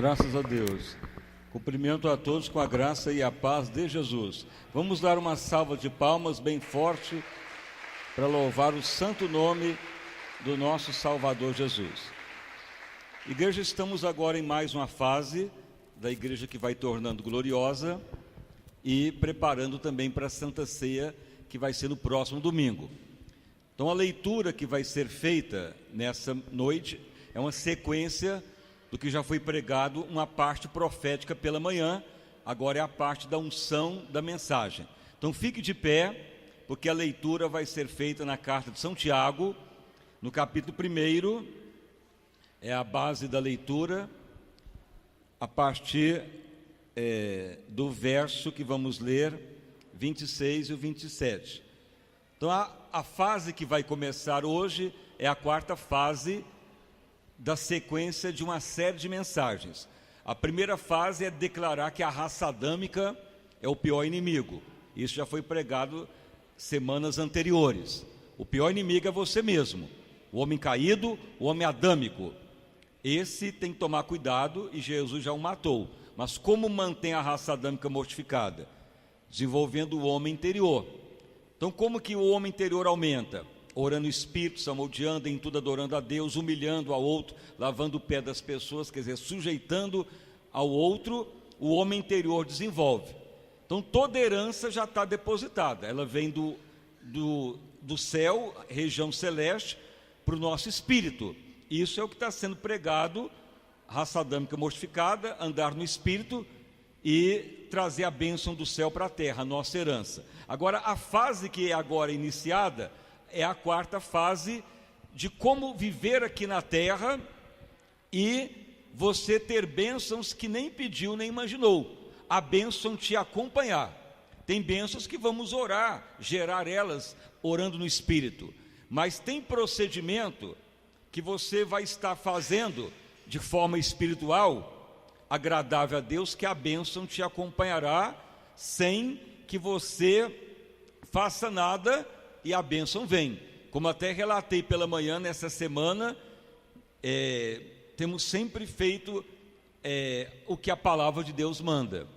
Graças a Deus. Cumprimento a todos com a graça e a paz de Jesus. Vamos dar uma salva de palmas bem forte para louvar o santo nome do nosso Salvador Jesus. Igreja, estamos agora em mais uma fase da igreja que vai tornando gloriosa e preparando também para a Santa Ceia, que vai ser no próximo domingo. Então a leitura que vai ser feita nessa noite é uma sequência do que já foi pregado, uma parte profética pela manhã, agora é a parte da unção da mensagem. Então fique de pé, porque a leitura vai ser feita na carta de São Tiago, no capítulo 1, é a base da leitura, a partir do verso que vamos ler, 26 e o 27. Então a fase que vai começar hoje é a quarta fase da sequência de uma série de mensagens. A primeira fase é declarar que a raça adâmica é o pior inimigo. Isso já foi pregado semanas anteriores. O pior inimigo é você mesmo, o homem caído, o homem adâmico. Esse tem que tomar cuidado e Jesus já o matou. Mas como mantém a raça adâmica mortificada? Desenvolvendo o homem interior. Então como que o homem interior aumenta? Orando o Espírito, salmodiando, em tudo adorando a Deus, humilhando ao outro, lavando o pé das pessoas, quer dizer, sujeitando ao outro, o homem interior desenvolve. Então toda herança já está depositada, ela vem do céu, região celeste, para o nosso espírito. Isso é o que está sendo pregado, raça adâmica mortificada, andar no espírito e trazer a bênção do céu para a terra, a nossa herança. Agora, a fase que é agora iniciada é a quarta fase de como viver aqui na terra e você ter bênçãos que nem pediu nem imaginou, a bênção te acompanhar. Tem bênçãos que vamos orar, gerar elas orando no Espírito, mas tem procedimento que você vai estar fazendo de forma espiritual, agradável a Deus, que a bênção te acompanhará sem que você faça nada e a bênção vem. Como até relatei pela manhã, nessa semana, temos sempre feito o que a palavra de Deus manda.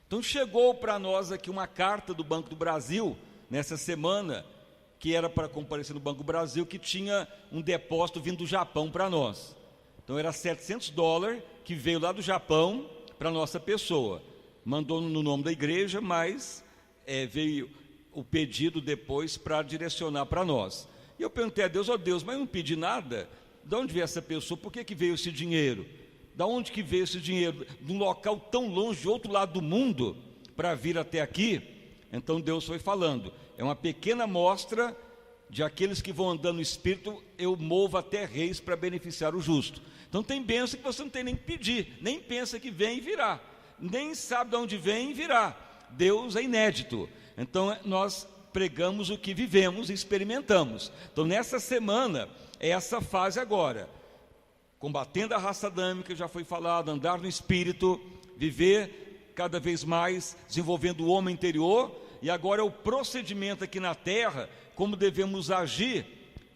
Então chegou para nós aqui uma carta do Banco do Brasil, nessa semana, que era para comparecer no Banco do Brasil, que tinha um depósito vindo do Japão para nós. Então era $700 que veio lá do Japão para a nossa pessoa. Mandou no nome da igreja, mas veio o pedido depois para direcionar para nós. E eu perguntei a Deus, Deus, mas eu não pedi nada, de onde veio essa pessoa, por que veio esse dinheiro? De onde que veio esse dinheiro? De um local tão longe, de outro lado do mundo, para vir até aqui? Então Deus foi falando, é uma pequena amostra de aqueles que vão andando no Espírito, eu movo até reis para beneficiar o justo. Então tem bênção que você não tem nem que pedir, nem pensa que vem e virá, nem sabe de onde vem e virá. Deus é inédito. Então nós pregamos o que vivemos e experimentamos. Então nessa semana é essa fase agora, combatendo a raça adâmica, já foi falado, andar no Espírito, viver cada vez mais, desenvolvendo o homem interior, e agora é o procedimento aqui na terra, como devemos agir,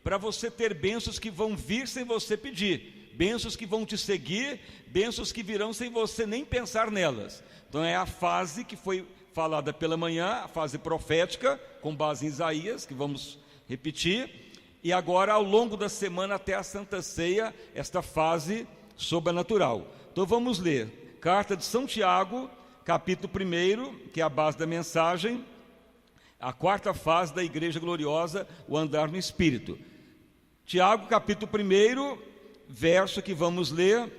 para você ter bênçãos que vão vir sem você pedir, bênçãos que vão te seguir, bênçãos que virão sem você nem pensar nelas. Então é a fase que foi falada pela manhã, a fase profética, com base em Isaías, que vamos repetir, e agora ao longo da semana até a Santa Ceia, esta fase sobrenatural. Então vamos ler, carta de São Tiago, capítulo 1, que é a base da mensagem, a quarta fase da igreja gloriosa, o andar no Espírito. Tiago, capítulo 1, verso que vamos ler,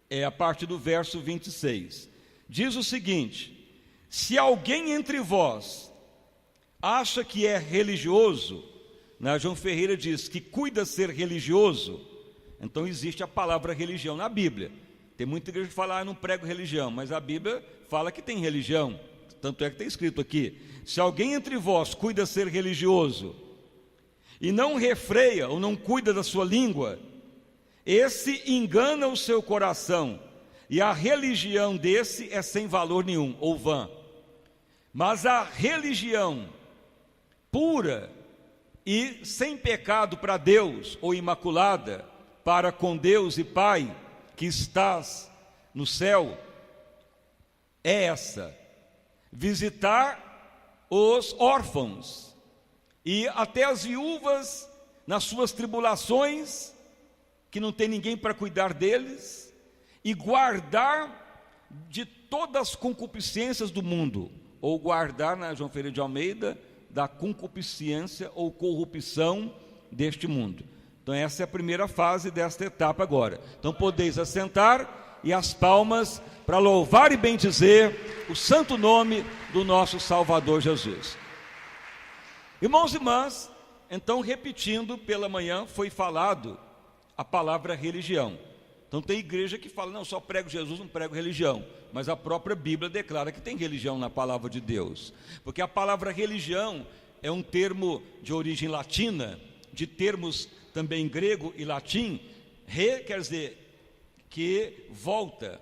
é a partir do verso 26. Diz o seguinte: se alguém entre vós acha que é religioso, João Ferreira diz que cuida ser religioso, então existe a palavra religião na Bíblia. Tem muita igreja que fala, eu não prego religião, mas a Bíblia fala que tem religião, tanto é que está escrito aqui, se alguém entre vós cuida ser religioso, e não refreia ou não cuida da sua língua, esse engana o seu coração, e a religião desse é sem valor nenhum, ou vã. Mas a religião pura e sem pecado para Deus, ou imaculada, para com Deus e Pai, que estás no céu é essa: visitar os órfãos e até as viúvas nas suas tribulações, que não tem ninguém para cuidar deles, e guardar de todas as concupiscências do mundo, ou guardar, na João Ferreira de Almeida, da concupiscência ou corrupção deste mundo. Então essa é a primeira fase desta etapa agora. Então podeis assentar e as palmas para louvar e bendizer o santo nome do nosso Salvador Jesus. Irmãos e irmãs, então repetindo, pela manhã foi falado a palavra religião. Então tem igreja que fala, não, só prego Jesus, não prego religião. Mas a própria Bíblia declara que tem religião na palavra de Deus. Porque a palavra religião é um termo de origem latina, de termos também grego e latim. Re quer dizer que volta,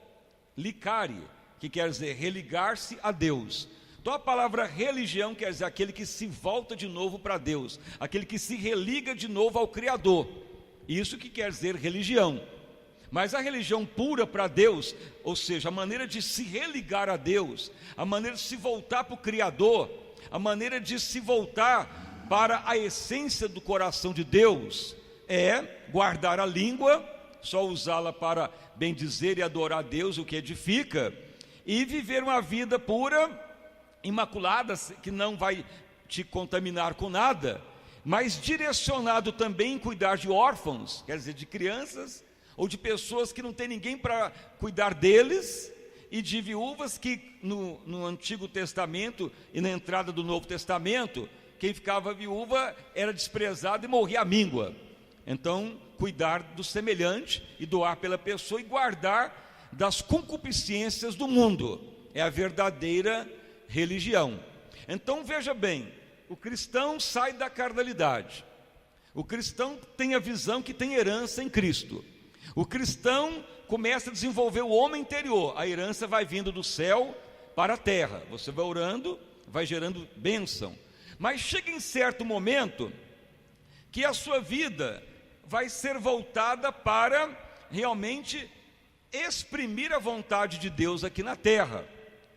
licare, que quer dizer religar-se a Deus. Então a palavra religião quer dizer aquele que se volta de novo para Deus, aquele que se religa de novo ao Criador. Isso que quer dizer religião. Mas a religião pura para Deus, ou seja, a maneira de se religar a Deus, a maneira de se voltar para o Criador, a maneira de se voltar para a essência do coração de Deus, é guardar a língua, só usá-la para bendizer e adorar a Deus, o que edifica, e viver uma vida pura, imaculada, que não vai te contaminar com nada, mas direcionado também em cuidar de órfãos, quer dizer, de crianças, ou de pessoas que não tem ninguém para cuidar deles, e de viúvas que no Antigo Testamento e na entrada do Novo Testamento, quem ficava viúva era desprezado e morria à míngua. Então, cuidar do semelhante e doar pela pessoa e guardar das concupiscências do mundo, é a verdadeira religião. Então veja bem, o cristão sai da carnalidade, o cristão tem a visão que tem herança em Cristo. O cristão começa a desenvolver o homem interior, a herança vai vindo do céu para a terra, você vai orando, vai gerando bênção, mas chega em certo momento que a sua vida vai ser voltada para realmente exprimir a vontade de Deus aqui na terra,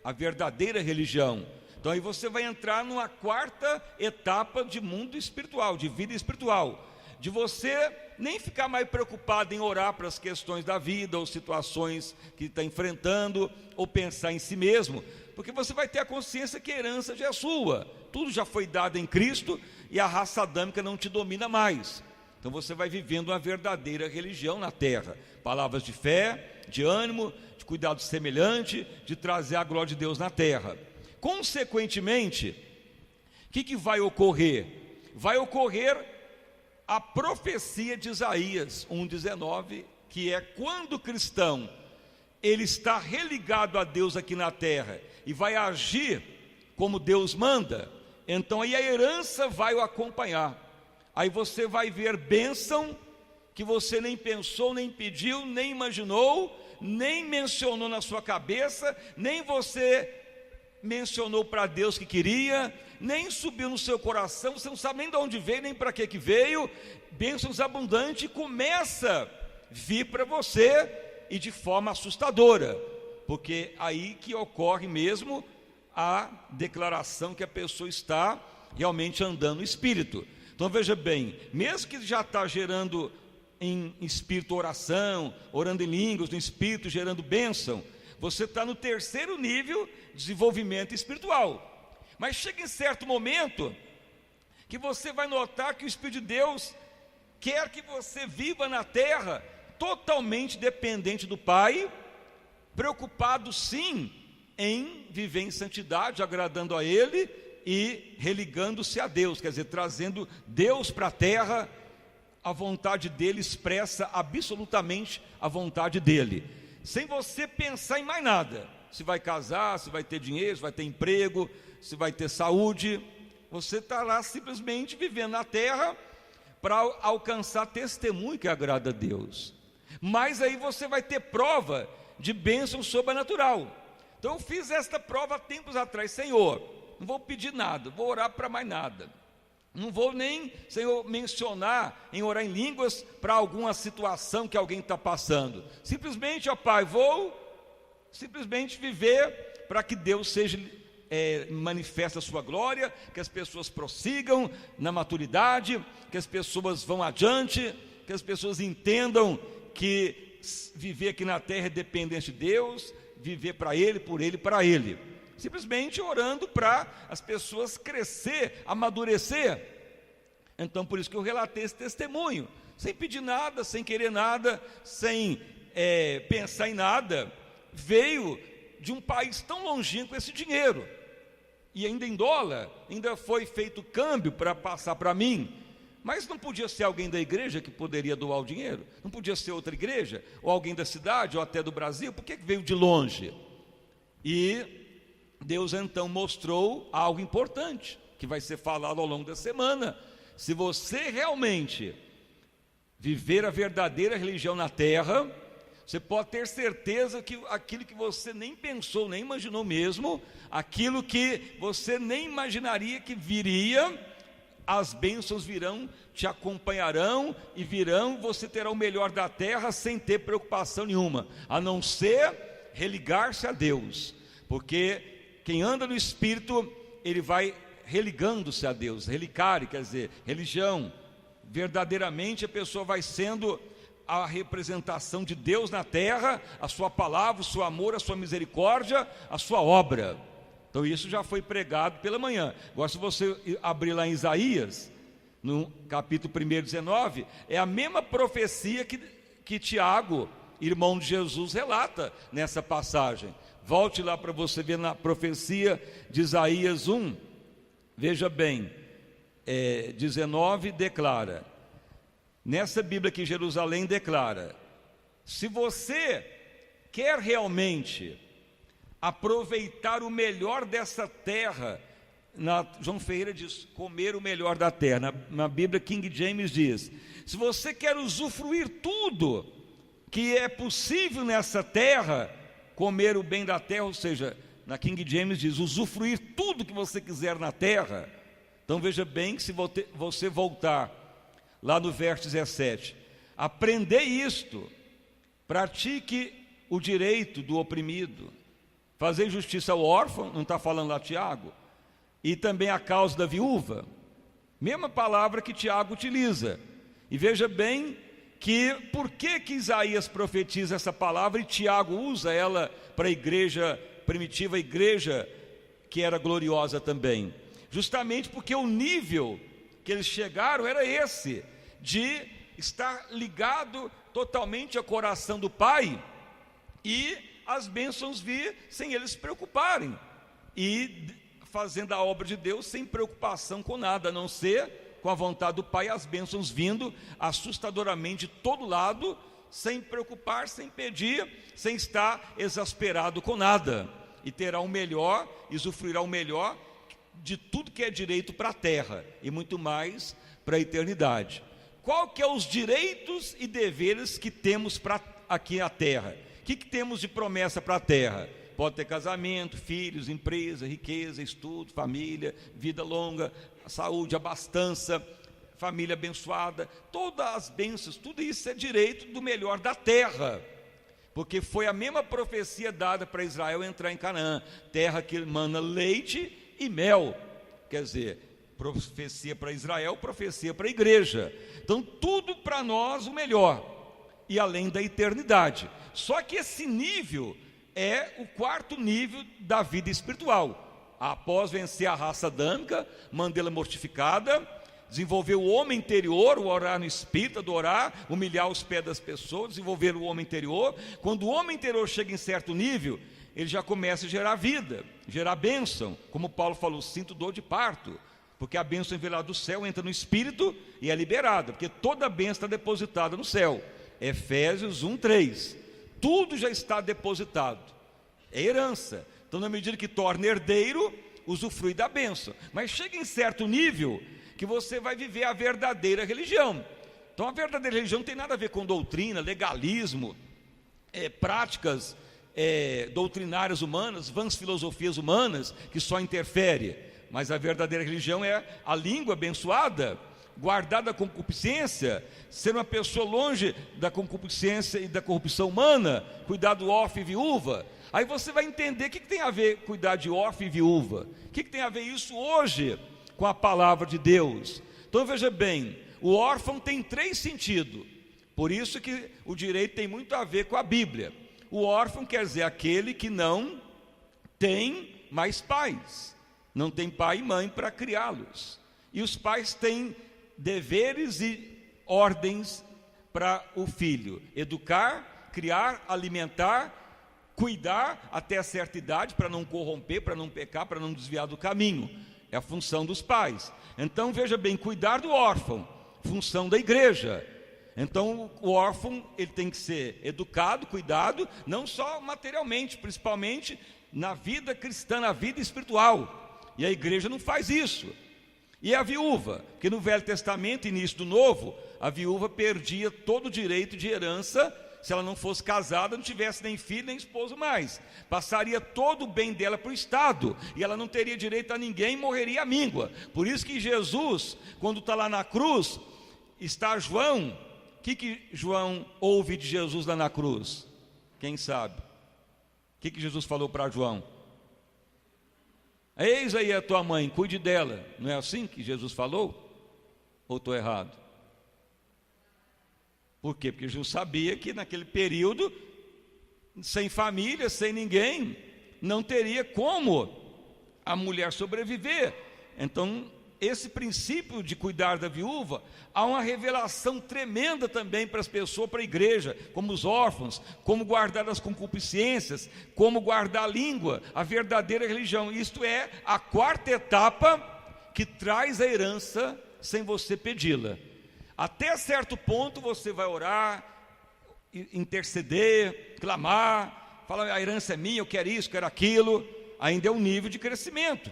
a verdadeira religião. Então aí você vai entrar numa quarta etapa de mundo espiritual, de vida espiritual, de você nem ficar mais preocupado em orar para as questões da vida, ou situações que está enfrentando, ou pensar em si mesmo, porque você vai ter a consciência que a herança já é sua, tudo já foi dado em Cristo, e a raça adâmica não te domina mais. Então você vai vivendo uma verdadeira religião na terra, palavras de fé, de ânimo, de cuidado semelhante, de trazer a glória de Deus na terra. Consequentemente, o que vai ocorrer? Vai ocorrer a profecia de Isaías 1,19, que é quando o cristão ele está religado a Deus aqui na terra e vai agir como Deus manda, então aí a herança vai o acompanhar. Aí você vai ver bênção que você nem pensou, nem pediu, nem imaginou, nem mencionou na sua cabeça, nem você mencionou para Deus que queria, nem subiu no seu coração, você não sabe nem de onde veio, nem para que veio. Bênçãos abundantes começa a vir para você, e de forma assustadora, porque aí que ocorre mesmo a declaração que a pessoa está realmente andando no Espírito. Então veja bem, mesmo que já está gerando em espírito oração, orando em línguas, no Espírito gerando bênção, você está no terceiro nível de desenvolvimento espiritual. Mas chega em certo momento que você vai notar que o Espírito de Deus quer que você viva na terra totalmente dependente do Pai, preocupado sim em viver em santidade, agradando a Ele e religando-se a Deus, quer dizer, trazendo Deus para a terra, a vontade dEle expressa absolutamente a vontade dEle, sem você pensar em mais nada, se vai casar, se vai ter dinheiro, se vai ter emprego, se vai ter saúde, você está lá simplesmente vivendo na terra para alcançar testemunho que agrada a Deus. Mas aí você vai ter prova de bênção sobrenatural. Então eu fiz esta prova há tempos atrás. Senhor, não vou pedir nada, vou orar para mais nada, não vou nem, Senhor, mencionar em orar em línguas para alguma situação que alguém está passando. Simplesmente, ó Pai, vou simplesmente viver para que Deus seja manifeste a sua glória, que as pessoas prossigam na maturidade, que as pessoas vão adiante, que as pessoas entendam que viver aqui na terra é dependente de Deus, viver para Ele, por Ele, para Ele. Simplesmente orando para as pessoas crescer, amadurecer. Então, por isso que eu relatei esse testemunho, sem pedir nada, sem querer nada, sem pensar em nada. Veio de um país tão longínquo esse dinheiro, e ainda em dólar, ainda foi feito câmbio para passar para mim. Mas não podia ser alguém da igreja que poderia doar o dinheiro? Não podia ser outra igreja? Ou alguém da cidade, ou até do Brasil? Por que veio de longe? E Deus então mostrou algo importante, que vai ser falado ao longo da semana. Se você realmente viver a verdadeira religião na terra, você pode ter certeza que aquilo que você nem pensou, nem imaginou mesmo, aquilo que você nem imaginaria que viria, as bênçãos virão, te acompanharão e virão, você terá o melhor da terra sem ter preocupação nenhuma, a não ser religar-se a Deus, porque quem anda no Espírito, ele vai religando-se a Deus. Relicare quer dizer religião. Verdadeiramente a pessoa vai sendo a representação de Deus na terra, a sua palavra, o seu amor, a sua misericórdia, a sua obra. Então isso já foi pregado pela manhã. Agora, se você abrir lá em Isaías, no capítulo 1, 19, é a mesma profecia que Tiago, irmão de Jesus, relata nessa passagem. Volte lá para você ver na profecia de Isaías 1, veja bem, 19 declara, nessa Bíblia que Jerusalém declara, se você quer realmente aproveitar o melhor dessa terra, João Ferreira diz, comer o melhor da terra, na Bíblia King James diz, se você quer usufruir tudo que é possível nessa terra, comer o bem da terra, ou seja, na King James diz, usufruir tudo que você quiser na terra. Então veja bem que se você voltar lá no verso 17, aprender isto, pratique o direito do oprimido, fazer justiça ao órfão, não está falando lá Tiago, e também a causa da viúva, mesma palavra que Tiago utiliza. E veja bem que por que Isaías profetiza essa palavra e Tiago usa ela para a igreja primitiva, a igreja que era gloriosa também, justamente porque o nível que eles chegaram era esse, de estar ligado totalmente ao coração do Pai, e as bênçãos vir sem eles se preocuparem, e fazendo a obra de Deus sem preocupação com nada, a não ser com a vontade do Pai, as bênçãos vindo assustadoramente de todo lado, sem preocupar, sem pedir, sem estar exasperado com nada, e terá o melhor, usufruirá o melhor de tudo que é direito para a terra, e muito mais para a eternidade. Qual que é os direitos e deveres que temos para aqui na terra? O que temos de promessa para a terra? Pode ter casamento, filhos, empresa, riqueza, estudo, família, vida longa, saúde, abastança, família abençoada, todas as bênçãos, tudo isso é direito do melhor da terra, porque foi a mesma profecia dada para Israel entrar em Canaã, terra que mana leite e mel, quer dizer, profecia para Israel, profecia para a igreja. Então tudo para nós o melhor, e além da eternidade. Só que esse nível é o quarto nível da vida espiritual. Após vencer a raça adâmica, mantê-la mortificada, desenvolver o homem interior, o orar no espírito, adorar, humilhar os pés das pessoas, desenvolver o homem interior. Quando o homem interior chega em certo nível, ele já começa a gerar vida, gerar bênção, como Paulo falou, sinto dor de parto, porque a bênção vem lá do céu, entra no espírito e é liberada, porque toda a bênção está depositada no céu. Efésios 1:3, tudo já está depositado, é herança. Então, na medida que torna herdeiro, usufrui da bênção, mas chega em certo nível que você vai viver a verdadeira religião. Então a verdadeira religião não tem nada a ver com doutrina, legalismo, práticas doutrinárias humanas, vãs filosofias humanas que só interferem, mas a verdadeira religião é a língua abençoada guardar da concupiscência, ser uma pessoa longe da concupiscência e da corrupção humana, cuidar do órfão e viúva. Aí você vai entender o que tem a ver cuidar de órfão e viúva, o que tem a ver isso hoje com a palavra de Deus. Então veja bem, o órfão tem 3 sentidos, por isso que o direito tem muito a ver com a Bíblia. O órfão quer dizer aquele que não tem mais pais, não tem pai e mãe para criá-los, e os pais têm deveres e ordens para o filho: educar, criar, alimentar, cuidar até certa idade, para não corromper, para não pecar, para não desviar do caminho. É a função dos pais. Então veja bem, cuidar do órfão, função da igreja. Então o órfão, ele tem que ser educado, cuidado, não só materialmente, principalmente na vida cristã, na vida espiritual. E a igreja não faz isso. E a viúva, que no Velho Testamento, início do Novo, a viúva perdia todo o direito de herança. Se ela não fosse casada, não tivesse nem filho nem esposo mais, passaria todo o bem dela para o Estado, e ela não teria direito a ninguém, morreria à míngua. Por isso que Jesus, quando está lá na cruz, está João. O que João ouve de Jesus lá na cruz? Quem sabe? O que Jesus falou para João? Eis aí a tua mãe, cuide dela. Não é assim que Jesus falou? Ou estou errado? Por quê? Porque Jesus sabia que naquele período, sem família, sem ninguém, não teria como a mulher sobreviver. Então, esse princípio de cuidar da viúva, há uma revelação tremenda também para as pessoas, para a igreja, como os órfãos, como guardar as concupiscências, como guardar a língua, a verdadeira religião. Isto é a 4ª etapa que traz a herança sem você pedi-la. Até certo ponto você vai orar, interceder, clamar, falar: a herança é minha, eu quero isso, quero aquilo. Ainda é um nível de crescimento.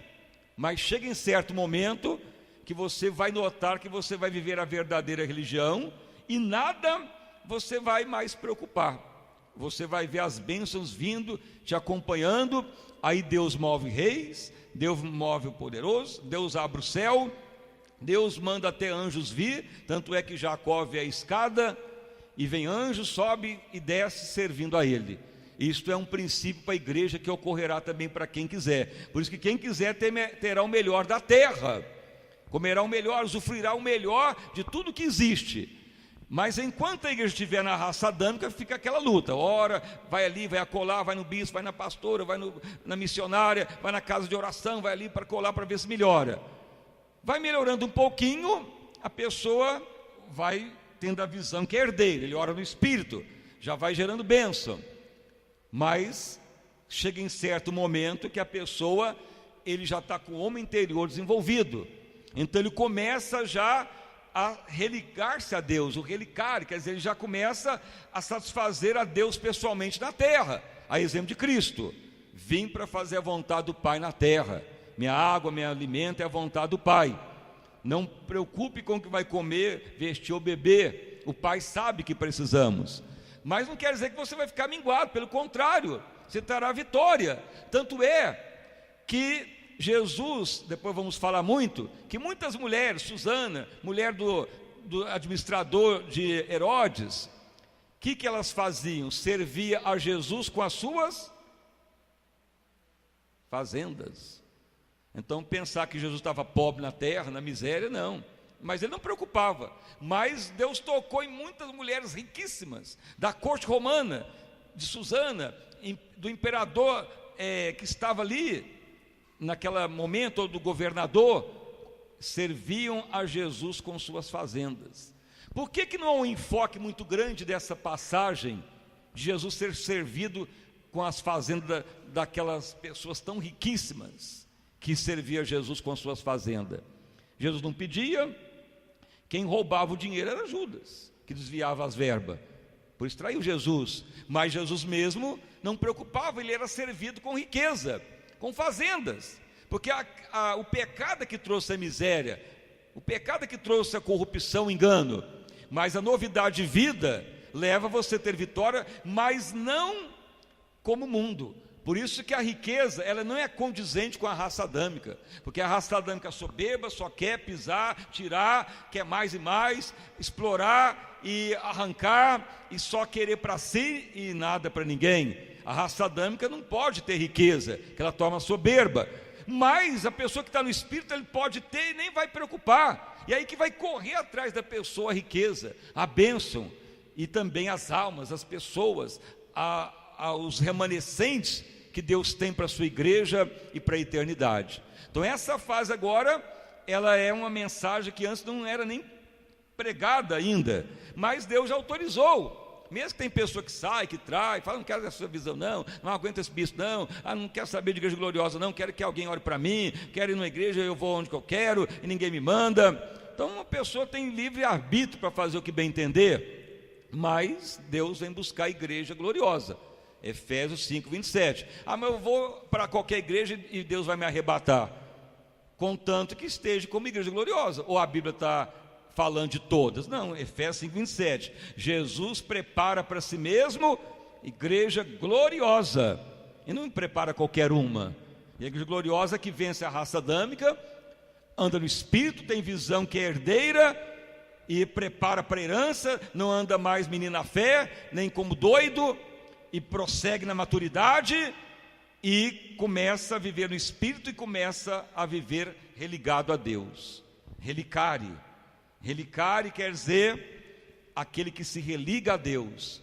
Mas chega em certo momento que você vai notar que você vai viver a verdadeira religião e nada você vai mais preocupar. Você vai ver as bênçãos vindo, te acompanhando. Aí Deus move reis, Deus move o poderoso, Deus abre o céu, Deus manda até anjos vir. Tanto é que Jacó vê a escada e vem anjo, sobe e desce servindo a ele. Isto é um princípio para a igreja que ocorrerá também para quem quiser. Por isso que quem quiser terá o melhor da terra, comerá o melhor, usufruirá o melhor de tudo que existe. Mas enquanto a igreja estiver na raça adâmica, fica aquela luta. Ora, vai ali, vai acolá, vai no bispo, vai na pastora, vai na missionária, vai na casa de oração, vai ali para colar para ver se melhora. Vai melhorando um pouquinho, a pessoa vai tendo a visão que é herdeira. Ele ora no Espírito, já vai gerando bênção. Mas chega em certo momento que a pessoa, ele já está com o homem interior desenvolvido. Então ele começa já a religar-se a Deus. O relicar, quer dizer, ele já começa a satisfazer a Deus pessoalmente na terra. A exemplo de Cristo: vim para fazer a vontade do Pai na terra. Minha água, meu alimento é a vontade do Pai. Não preocupe com o que vai comer, vestir ou beber. O Pai sabe que precisamos. Mas não quer dizer que você vai ficar minguado, pelo contrário, você terá vitória. Tanto é que Jesus, depois vamos falar muito, que muitas mulheres, Susana, mulher do administrador de Herodes, o que elas faziam? Servia a Jesus com as suas fazendas. Então pensar que Jesus estava pobre na terra, na miséria, não. Mas ele não preocupava. Mas Deus tocou em muitas mulheres riquíssimas da corte romana, de Susana, do imperador que estava ali naquele momento, ou do governador, serviam a Jesus com suas fazendas. Por que não há um enfoque muito grande dessa passagem de Jesus ser servido com as fazendas daquelas pessoas tão riquíssimas que servia a Jesus com as suas fazendas? Jesus não pedia. Quem roubava o dinheiro era Judas, que desviava as verbas. Por isso traiu Jesus. Mas Jesus mesmo não preocupava, ele era servido com riqueza, com fazendas. Porque o pecado é que trouxe a miséria, o pecado é que trouxe a corrupção, o engano. Mas a novidade de vida leva você a ter vitória, mas não como o mundo. Por isso que a riqueza, ela não é condizente com a raça adâmica, porque a raça adâmica soberba só quer pisar, tirar, quer mais e mais, explorar e arrancar, e só querer para si e nada para ninguém. A raça adâmica não pode ter riqueza, que ela torna soberba. Mas a pessoa que está no espírito, ele pode ter e nem vai preocupar. E aí que vai correr atrás da pessoa a riqueza, a bênção, e também as almas, as pessoas, os remanescentes que Deus tem para a sua igreja e para a eternidade. Então essa fase agora, ela é uma mensagem que antes não era nem pregada ainda, mas Deus já autorizou. Mesmo que tem pessoa que sai, que trai, fala, não quero essa visão não aguento esse bispo não, não quero saber de igreja gloriosa não, quero que alguém ore para mim, quero ir numa igreja, eu vou onde que eu quero e ninguém me manda. Então uma pessoa tem livre arbítrio para fazer o que bem entender, mas Deus vem buscar a igreja gloriosa. Efésios 5, 27. Mas eu vou para qualquer igreja e Deus vai me arrebatar, contanto que esteja como igreja gloriosa. Ou a Bíblia está falando de todas? Não, Efésios 5, 27. Jesus prepara para si mesmo igreja gloriosa, e não prepara qualquer uma. E a igreja gloriosa que vence a raça adâmica, anda no espírito, tem visão que é herdeira e prepara para a herança, não anda mais menina fé, nem como doido, e prossegue na maturidade e começa a viver no espírito e começa a viver religado a Deus. Relicare quer dizer aquele que se religa a Deus.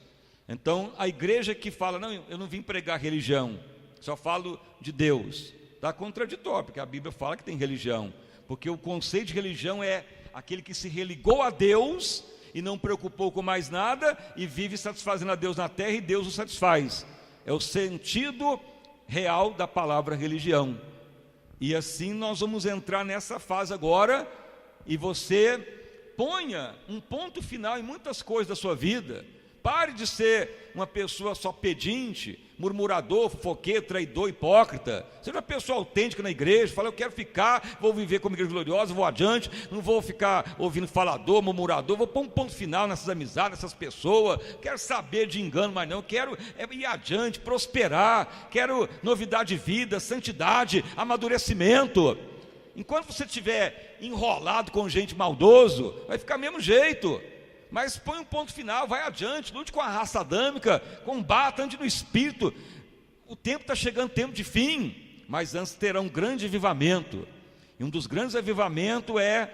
Então a igreja que fala, não, eu não vim pregar religião, só falo de Deus, está contraditório, porque a Bíblia fala que tem religião, porque o conceito de religião é aquele que se religou a Deus e não preocupou com mais nada, e vive satisfazendo a Deus na terra, e Deus o satisfaz. É o sentido real da palavra religião. E assim nós vamos entrar nessa fase agora, e você ponha um ponto final em muitas coisas da sua vida. Pare de ser uma pessoa só pedinte, murmurador, fofoqueiro, traidor, hipócrita. Seja uma pessoa autêntica na igreja. Fala, eu quero ficar, vou viver como igreja gloriosa, vou adiante, não vou ficar ouvindo falador, murmurador. Vou pôr um ponto final nessas amizades, nessas pessoas. Quero saber de engano, mas não. Quero ir adiante, prosperar. Quero novidade de vida, santidade, amadurecimento. Enquanto você estiver enrolado com gente maldoso, vai ficar do mesmo jeito. Mas põe um ponto final, vai adiante, lute com a raça adâmica, combata, ande no espírito. O tempo está chegando, tempo de fim, mas antes terá um grande avivamento. E um dos grandes avivamentos é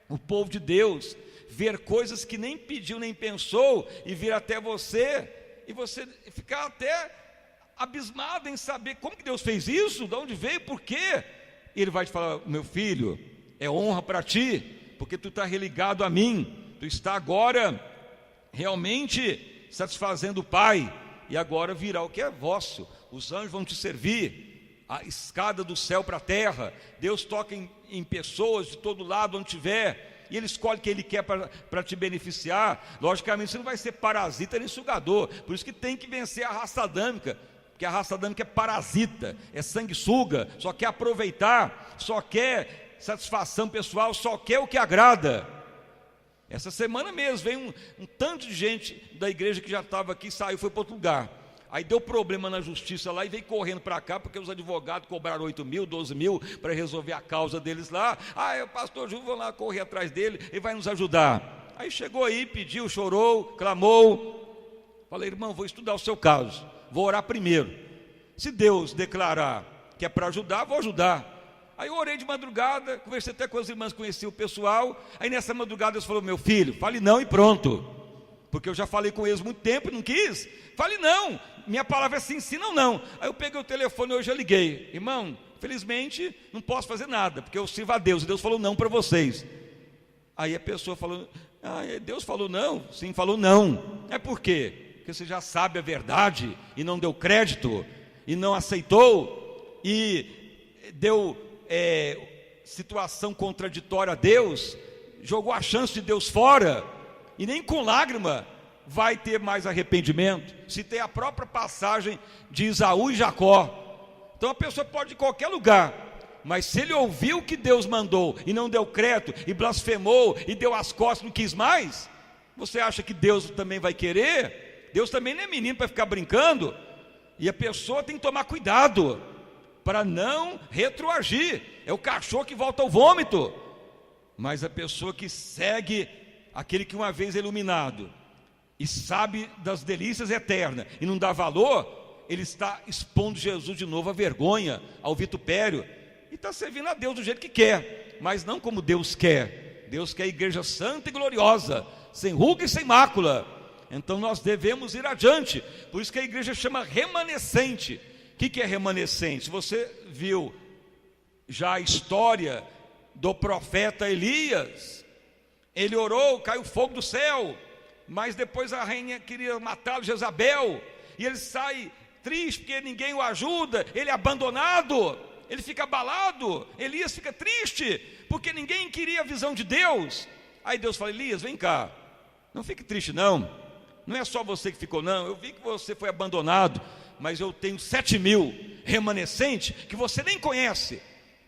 o povo de Deus ver coisas que nem pediu, nem pensou, e vir até você, e você ficar até abismado em saber como que Deus fez isso, de onde veio, por quê. E Ele vai te falar, meu filho, é honra para ti, porque tu está religado a mim. Tu está agora realmente satisfazendo o Pai, e agora virá o que é vosso. Os anjos vão te servir, a escada do céu para a terra. Deus toca em pessoas de todo lado, onde tiver, e Ele escolhe quem Ele quer para te beneficiar. Logicamente você não vai ser parasita nem sugador, por isso que tem que vencer a raça adâmica, porque a raça adâmica é parasita, é sanguessuga, só quer aproveitar, só quer satisfação pessoal, só quer o que agrada. Essa semana mesmo veio um tanto de gente da igreja que já estava aqui, saiu, foi para outro lugar. Aí deu problema na justiça lá e veio correndo para cá, porque os advogados cobraram 8 mil, 12 mil para resolver a causa deles lá. O pastor Júlio, vou lá correr atrás dele, ele vai nos ajudar. Aí chegou aí, pediu, chorou, clamou. Falei, irmão, vou estudar o seu caso, vou orar primeiro. Se Deus declarar que é para ajudar, vou ajudar. Aí eu orei de madrugada, conversei até com as irmãs, conheci o pessoal. Aí nessa madrugada Deus falou, meu filho, fale não e pronto. Porque eu já falei com eles muito tempo e não quis. Fale não, minha palavra é sim, sim, não, não. Aí eu peguei o telefone e hoje eu liguei. Irmão, felizmente não posso fazer nada, porque eu sirvo a Deus, e Deus falou não para vocês. Aí a pessoa falou, Deus falou não? Sim, falou não. É por quê? Porque você já sabe a verdade e não deu crédito, e não aceitou, e deu situação contraditória a Deus, jogou a chance de Deus fora, e nem com lágrima vai ter mais arrependimento. Se tem a própria passagem de Esaú e Jacó. Então a pessoa pode ir em qualquer lugar, mas se ele ouviu o que Deus mandou e não deu crédito, e blasfemou, e deu as costas, não quis mais, você acha que Deus também vai querer? Deus também não é menino para ficar brincando. E a pessoa tem que tomar cuidado para não retroagir. É o cachorro que volta ao vômito. Mas a pessoa que segue aquele que uma vez é iluminado e sabe das delícias eternas e não dá valor, ele está expondo Jesus de novo à vergonha, ao vitupério, e está servindo a Deus do jeito que quer, mas não como Deus quer. Deus quer a igreja santa e gloriosa, sem ruga e sem mácula. Então nós devemos ir adiante. Por isso que a igreja chama remanescente. O que é remanescente? Se você viu já a história do profeta Elias, ele orou, caiu fogo do céu, mas depois a rainha queria matá-lo, Jezabel, e ele sai triste porque ninguém o ajuda, ele é abandonado, ele fica abalado. Elias fica triste porque ninguém queria a visão de Deus. Aí Deus fala: Elias, vem cá, não fique triste não é só você que ficou não, eu vi que você foi abandonado, mas eu tenho 7.000 remanescentes que você nem conhece,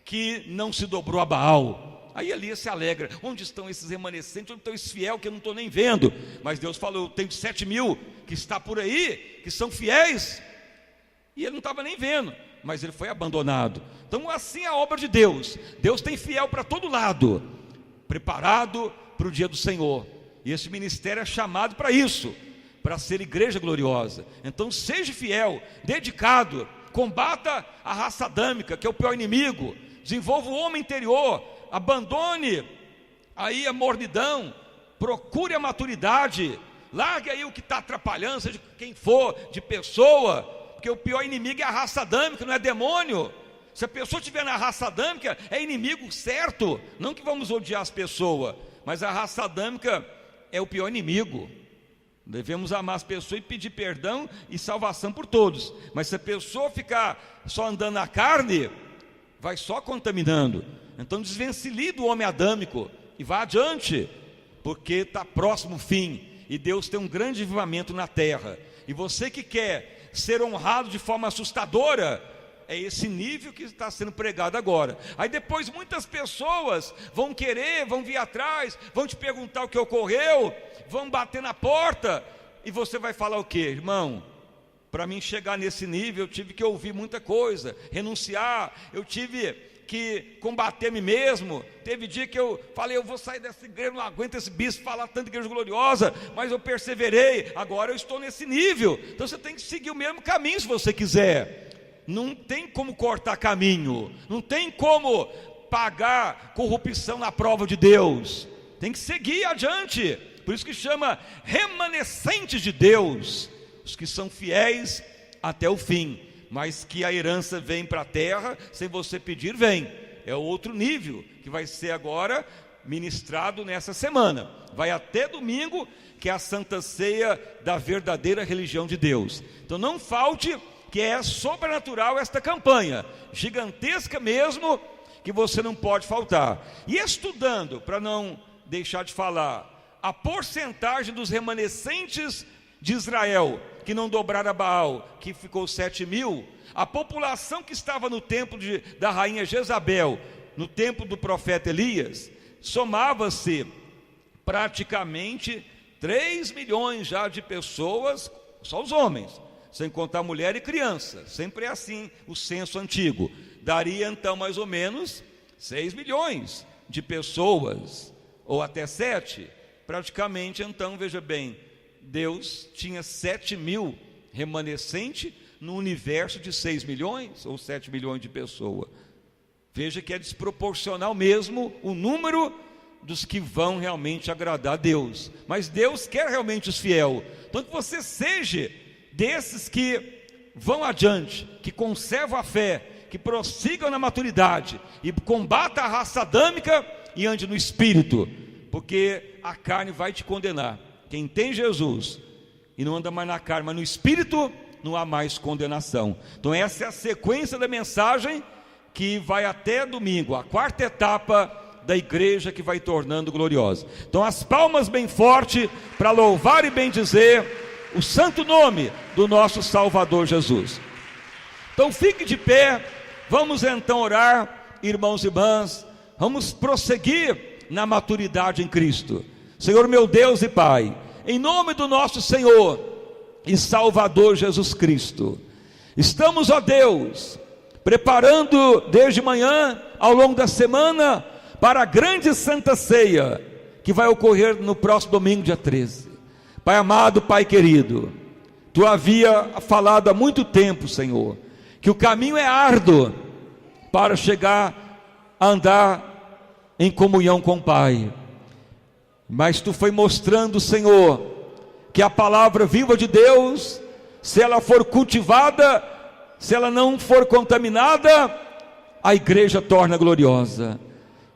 que não se dobrou a Baal. Aí Elias se alegra: onde estão esses remanescentes? Onde estão esses fiéis que eu não estou nem vendo? Mas Deus falou: eu tenho 7.000 que está por aí, que são fiéis. E ele não estava nem vendo, mas ele foi abandonado. Então assim é a obra de Deus. Deus tem fiel para todo lado, preparado para o dia do Senhor. E esse ministério é chamado para isso, para ser igreja gloriosa. Então seja fiel, dedicado, combata a raça adâmica, que é o pior inimigo, desenvolva o homem interior, abandone aí a mornidão, procure a maturidade, largue aí o que está atrapalhando, seja quem for, de pessoa, porque o pior inimigo é a raça adâmica, não é demônio. Se a pessoa estiver na raça adâmica, é inimigo certo. Não que vamos odiar as pessoas, mas a raça adâmica é o pior inimigo. Devemos amar as pessoas e pedir perdão e salvação por todos. Mas se a pessoa ficar só andando na carne, vai só contaminando. Então desvencilhe do homem adâmico e vá adiante, porque está próximo o fim, e Deus tem um grande avivamento na terra. E você que quer ser honrado de forma assustadora, é esse nível que está sendo pregado agora. Aí depois muitas pessoas vão querer, vão vir atrás, vão te perguntar o que ocorreu, vão bater na porta, e você vai falar o quê? Irmão, para mim chegar nesse nível eu tive que ouvir muita coisa, renunciar, eu tive que combater a mim mesmo. Teve dia que eu falei: eu vou sair dessa igreja, não aguento esse bispo falar tanto de igreja gloriosa, mas eu perseverei, agora eu estou nesse nível. Então você tem que seguir o mesmo caminho se você quiser. Não tem como cortar caminho, não tem como pagar corrupção na prova de Deus, tem que seguir adiante. Por isso que chama remanescentes de Deus, os que são fiéis até o fim, mas que a herança vem para a terra, sem você pedir, vem. É outro nível, que vai ser agora ministrado nessa semana, vai até domingo, que é a Santa Ceia da verdadeira religião de Deus. Então não falte, que é sobrenatural esta campanha, gigantesca mesmo, que você não pode faltar. E estudando, para não deixar de falar, a porcentagem dos remanescentes de Israel, que não dobraram a Baal, que ficou 7.000, a população que estava no templo da rainha Jezabel, no templo do profeta Elias, somava-se praticamente 3 milhões já de pessoas, só os homens, sem contar mulher e criança. Sempre é assim o censo antigo. Daria então mais ou menos 6 milhões de pessoas, ou até 7. Praticamente então, veja bem, Deus tinha 7.000 remanescentes no universo de 6 milhões ou 7 milhões de pessoas. Veja que é desproporcional mesmo o número dos que vão realmente agradar a Deus. Mas Deus quer realmente os fiéis. Então que você seja desses que vão adiante, que conservam a fé, que prossigam na maturidade e combata a raça adâmica e ande no Espírito, porque a carne vai te condenar. Quem tem Jesus e não anda mais na carne, mas no Espírito, não há mais condenação. Então essa é a sequência da mensagem que vai até domingo, a quarta etapa da igreja que vai tornando gloriosa. Então as palmas bem forte para louvar e bendizer o santo nome do nosso Salvador Jesus. Então fique de pé, vamos então orar, irmãos e irmãs, vamos prosseguir na maturidade em Cristo. Senhor meu Deus e Pai, em nome do nosso Senhor e Salvador Jesus Cristo, Estamos, ó Deus, preparando desde manhã, ao longo da semana, para a grande Santa Ceia, que vai ocorrer no próximo domingo, dia 13. Pai amado, Pai querido, Tu havia falado há muito tempo, Senhor, que o caminho é árduo para chegar a andar em comunhão com o Pai. Mas Tu foi mostrando, Senhor, que a palavra viva de Deus, se ela for cultivada, se ela não for contaminada, a igreja torna gloriosa.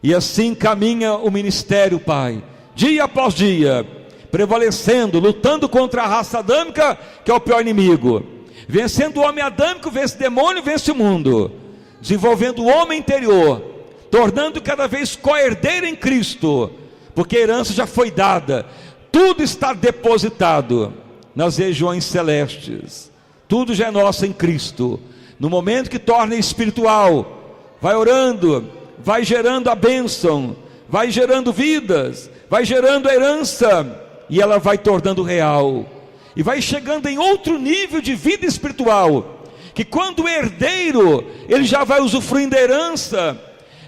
E assim caminha o ministério, Pai, dia após dia, prevalecendo, lutando contra a raça adâmica, que é o pior inimigo, vencendo o homem adâmico, vence o demônio, vence o mundo, desenvolvendo o homem interior, tornando cada vez co-herdeiro em Cristo, porque a herança já foi dada, tudo está depositado nas regiões celestes, tudo já é nosso em Cristo. No momento que torna espiritual, vai orando, vai gerando a bênção, vai gerando vidas, vai gerando a herança, e ela vai tornando real, e vai chegando em outro nível de vida espiritual, que quando o herdeiro, ele já vai usufruindo da herança,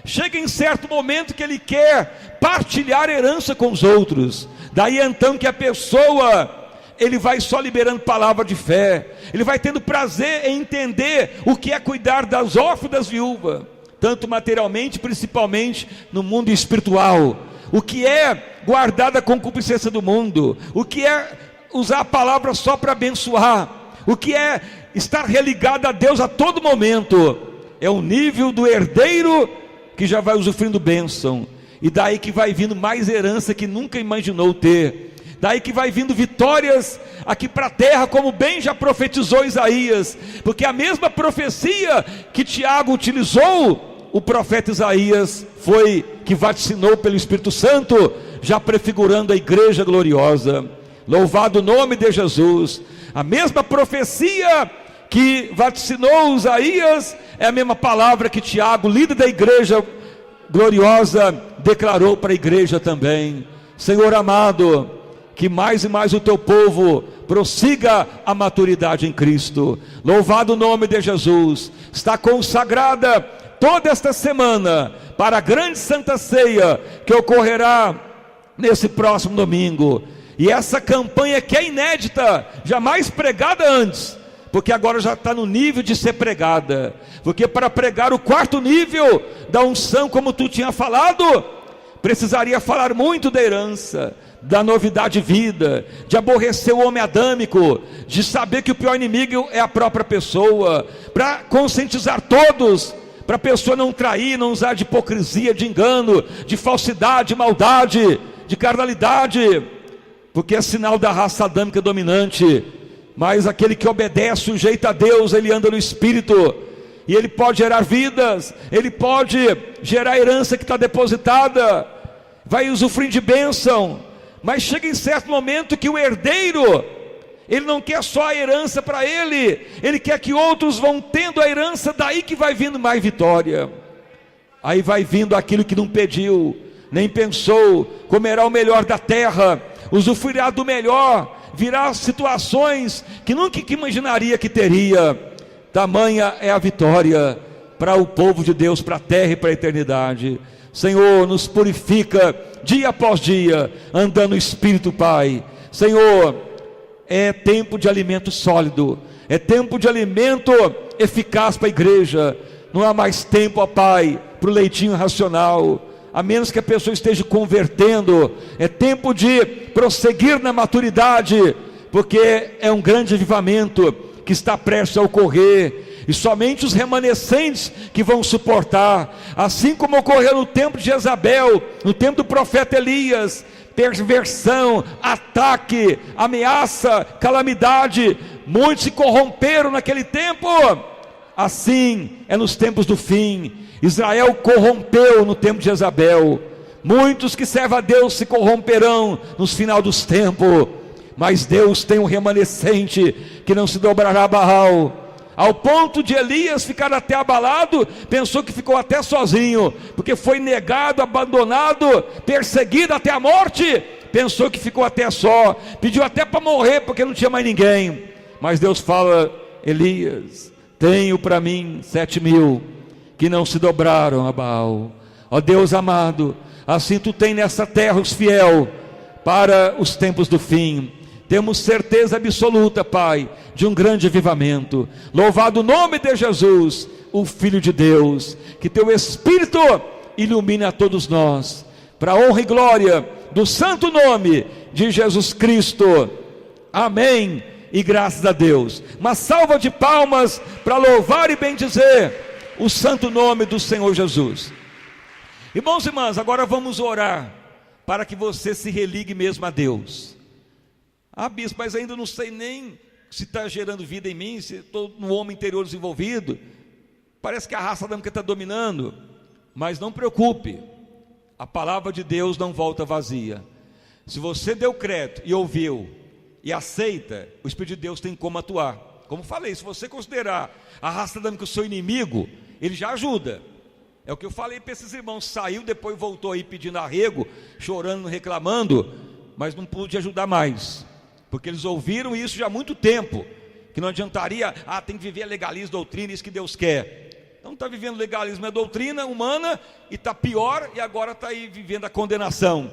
chega em certo momento que ele quer partilhar a herança com os outros, daí então que a pessoa, ele vai só liberando palavra de fé, ele vai tendo prazer em entender o que é cuidar das órfãs e das viúvas, tanto materialmente, principalmente no mundo espiritual, o que é guardar da concupiscência do mundo, o que é usar a palavra só para abençoar, o que é estar religado a Deus a todo momento, é o nível do herdeiro que já vai usufruindo bênção, e daí que vai vindo mais herança que nunca imaginou ter, daí que vai vindo vitórias aqui para a terra, como bem já profetizou Isaías, porque a mesma profecia que Tiago utilizou, o profeta Isaías foi que vaticinou pelo Espírito Santo, já prefigurando a igreja gloriosa. Louvado o nome de Jesus. A mesma profecia que vaticinou Isaías é a mesma palavra que Tiago, líder da igreja gloriosa, declarou para a igreja também. Senhor amado, que mais e mais o teu povo prossiga a maturidade em Cristo. Louvado o nome de Jesus. Está consagrada toda esta semana para a grande Santa Ceia que ocorrerá nesse próximo domingo. E essa campanha que é inédita, jamais pregada antes, porque agora já está no nível de ser pregada, porque para pregar o quarto nível da unção, como tu tinha falado, precisaria falar muito da herança, da novidade de vida, de aborrecer o homem adâmico, de saber que o pior inimigo é a própria pessoa, para conscientizar todos, para a pessoa não trair, não usar de hipocrisia, de engano, de falsidade, de maldade, de carnalidade, porque é sinal da raça adâmica dominante. Mas aquele que obedece, sujeita a Deus, ele anda no Espírito, e ele pode gerar vidas, ele pode gerar herança que está depositada, vai usufruir de bênção. Mas chega em certo momento que o herdeiro, ele não quer só a herança para ele, ele quer que outros vão tendo a herança, daí que vai vindo mais vitória, aí vai vindo aquilo que não pediu, nem pensou, comerá o melhor da terra, usufruirá do melhor, virá situações que nunca imaginaria que teria. Tamanha é a vitória para o povo de Deus, para a terra e para a eternidade. Senhor, nos purifica dia após dia, andando no Espírito, Pai. Senhor, é tempo de alimento sólido, é tempo de alimento eficaz para a igreja. Não há mais tempo, ó Pai, para o leitinho racional, a menos que a pessoa esteja convertendo. É tempo de prosseguir na maturidade, porque é um grande avivamento que está prestes a ocorrer, e somente os remanescentes que vão suportar, assim como ocorreu no tempo de Jezabel, no tempo do profeta Elias, perversão, ataque, ameaça, calamidade, muitos se corromperam naquele tempo. Assim é nos tempos do fim. Israel corrompeu no tempo de Jezabel, muitos que servem a Deus se corromperão nos final dos tempos, mas Deus tem um remanescente que não se dobrará a Baal, ao ponto de Elias ficar até abalado, pensou que ficou até sozinho, porque foi negado, abandonado, perseguido até a morte, pensou que ficou até só, pediu até para morrer, porque não tinha mais ninguém. Mas Deus fala: Elias, tenho para mim 7.000 que não se dobraram a Baal. Ó Deus amado, assim tu tem nessa terra os fiel para os tempos do fim. Temos certeza absoluta, Pai, de um grande avivamento. Louvado o nome de Jesus, o Filho de Deus. Que teu Espírito ilumine a todos nós, para a honra e glória do santo nome de Jesus Cristo. Amém e graças a Deus. Uma salva de palmas para louvar e bendizer o santo nome do Senhor Jesus. Irmãos e irmãs, agora vamos orar para que você se religue mesmo a Deus. Ah, bispo, mas ainda não sei nem se está gerando vida em mim, se estou no homem interior desenvolvido. Parece que a raça adâmica está dominando. Mas não preocupe, a palavra de Deus não volta vazia. Se você deu crédito e ouviu e aceita, o Espírito de Deus tem como atuar. Como falei, se você considerar a raça adâmica o seu inimigo, ele já ajuda. É o que eu falei para esses irmãos. Saiu, depois voltou aí pedindo arrego, chorando, reclamando, mas não pude ajudar mais, porque eles ouviram isso já há muito tempo, que não adiantaria, tem que viver legalismo, doutrina, isso que Deus quer. Então está vivendo legalismo, é doutrina humana, e está pior, e agora está aí vivendo a condenação.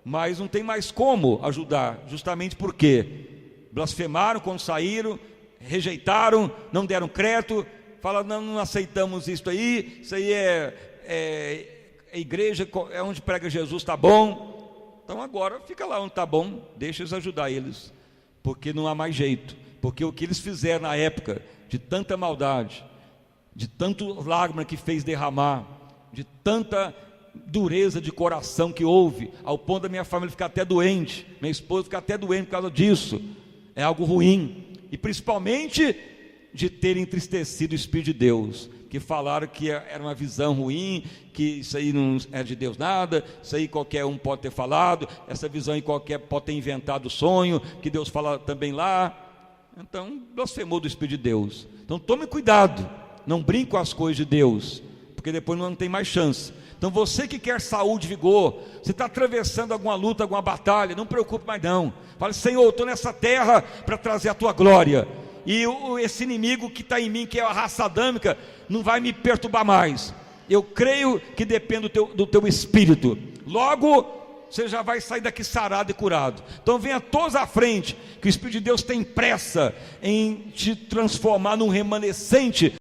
Mas não tem mais como ajudar, justamente porque blasfemaram quando saíram, rejeitaram, não deram crédito, falaram, não aceitamos isso aí é igreja, é onde prega Jesus, está bom. Então agora fica lá onde está bom, deixa eles ajudar eles, porque não há mais jeito, porque o que eles fizeram na época, de tanta maldade, de tanto lágrima que fez derramar, de tanta dureza de coração que houve, ao ponto da minha família ficar até doente, minha esposa ficar até doente por causa disso, é algo ruim, e principalmente de ter entristecido o Espírito de Deus, que falaram que era uma visão ruim, que isso aí não é de Deus nada, isso aí qualquer um pode ter falado, essa visão aí qualquer pode ter inventado o sonho, que Deus fala também lá. Então blasfemou do Espírito de Deus. Então tome cuidado, não brinque com as coisas de Deus, porque depois não tem mais chance. Então você que quer saúde, vigor, você está atravessando alguma luta, alguma batalha, não preocupe mais não. Fale, Senhor, eu estou nessa terra para trazer a tua glória, e esse inimigo que está em mim, que é a raça adâmica, não vai me perturbar mais. Eu creio que depende do teu espírito. Logo você já vai sair daqui sarado e curado. Então venha todos à frente, que o Espírito de Deus tem pressa em te transformar num remanescente